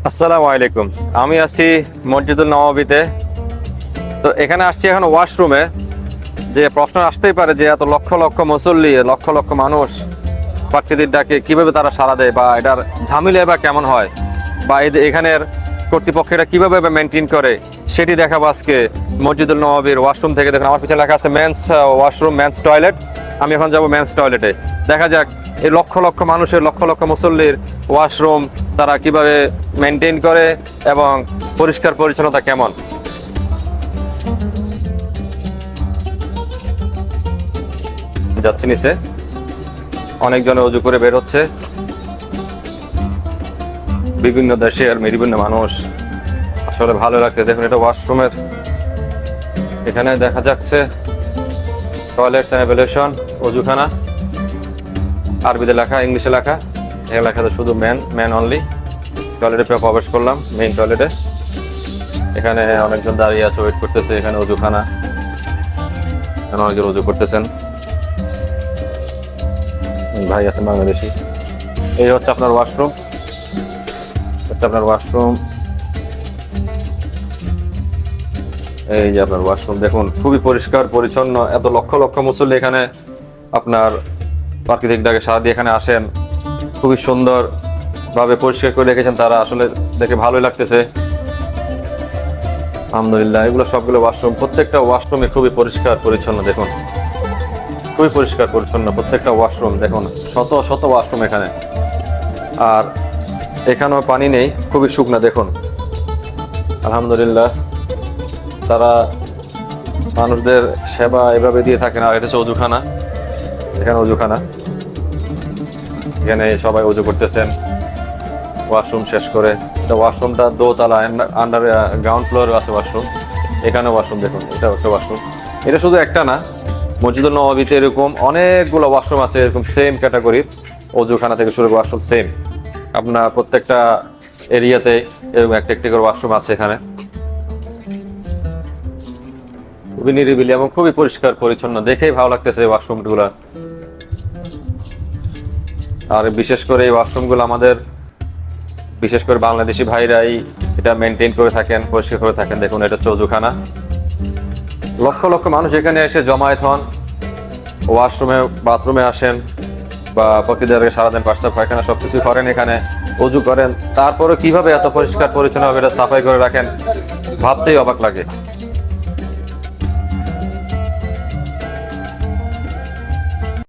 আসসালামু আলাইকুম। আমি আছি মসজিদুল নববীতে। তো এখানে আসছি এখন ওয়াশরুমে। যে প্রশ্ন আসতেই পারে যে এত লক্ষ লক্ষ মুসল্লি, লক্ষ লক্ষ মানুষ প্রাকৃতিক ডাকে কিভাবে তারা সাড়া দেয়, বা এটার ঝামেলা বা কেমন হয়, বা এখানের কর্তৃপক্ষেরা কিভাবে মেনটেন করে, সেটি দেখাবো আজকে মসজিদুল নববীর ওয়াশরুম থেকে। দেখুন আমার পিছনে লেখা আছে মেন্স ওয়াশরুম, মেন্স টয়লেট। আমি এখন যাব মেন্স টয়লেটে। দেখা যাক এই লক্ষ লক্ষ মানুষের, লক্ষ লক্ষ মুসল্লির ওয়াশরুম তারা কিভাবে মেনটেন করে এবং পরিষ্কার পরিচ্ছন্নতা কেমন। যাচ্ছি নিচে, অনেকজনে অজু করে বের হচ্ছে, বিভিন্ন দেশের বিভিন্ন মানুষ। আসলে ভালো লাগছে। দেখুন এটা ওয়াশরুমের, এখানে দেখা যাচ্ছে টয়লেটস এন্ড এভ্যালুয়েশন, অজুখানা। আরবিতে লেখা, ইংলিশে লেখা। এখানে লেখা আছে শুধু ম্যান অনলি। টয়লেটে প্রবেশ করলাম, মেইন টয়লেটে। এখানে অনেকজন দাঁড়িয়ে আছে, ওয়েট করতেছে। এখানে অজুখানা, এখানে অনেকজন অজু করতেছেন। ভাই আছেন বাংলাদেশি। এই হচ্ছে আপনার ওয়াশরুম, এই যে আপনার ওয়াশরুম। দেখুন খুবই পরিষ্কার পরিচ্ছন্ন। এত লক্ষ লক্ষ মুসল্লি এখানে আপনার প্রাকৃতিক ডাকে সারা দিয়ে এখানে আসেন। খুবই সুন্দর ভাবে পরিষ্কার করে রেখেছেন তারা। আসলে দেখে ভালোই লাগতেছে, আলহামদুলিল্লাহ। এগুলো সবগুলো ওয়াশরুম, প্রত্যেকটা ওয়াশরুমে খুবই পরিষ্কার পরিচ্ছন্ন। দেখুন খুবই পরিষ্কার পরিচ্ছন্ন প্রত্যেকটা ওয়াশরুম। দেখুন শত শত ওয়াশরুম এখানে। আর এখানেও পানি নেই, খুবই শুকনা। দেখুন আলহামদুলিল্লাহ, তারা মানুষদের সেবা এভাবে দিয়ে থাকেন। আর এটা হচ্ছে অজুখানা, এখানে অজুখানা। এখানে সবাই অজু করতেছেন ওয়াশরুম শেষ করে। ওয়াশরুমটা দোতলা, আন্ডার গ্রাউন্ড ফ্লোর আছে ওয়াশরুম। এখানে ওয়াশরুম দেখুন, এটা একটা ওয়াশরুম। এটা শুধু একটা না, মসজিদুল নববীতে এরকম অনেকগুলো ওয়াশরুম আছে, এরকম সেম ক্যাটাগরির। অজুখানা থেকে শুরু করে ওয়াশরুম সেম। আপনার প্রত্যেকটা এরিয়াতে এরকম একটা একটি করে ওয়াশরুম আছে এখানে। খুবই নিরিবিলি এবং খুবই পরিষ্কার পরিচ্ছন্ন, দেখেই ভালো লাগতেছে এই ওয়াশরুমগুলো। আর বিশেষ করে এই ওয়াশরুমগুলো আমাদের, বিশেষ করে বাংলাদেশি ভাইরাই এটা মেনটেন করে থাকেন, পরিষ্কার করে থাকেন। দেখুন এটা হচ্ছে অজুখানা। লক্ষ লক্ষ মানুষ এখানে এসে জমায়েত হন, ওয়াশরুমে বাথরুমে আসেন, বা প্রকৃতির সারা দিন পায়খানা পায়খানা সবকিছু করেন, এখানে অজু করেন। তারপরে কিভাবে এত পরিষ্কার পরিচ্ছন্নভাবে এটা সাফাই করে রাখেন, ভাবতেই অবাক লাগে।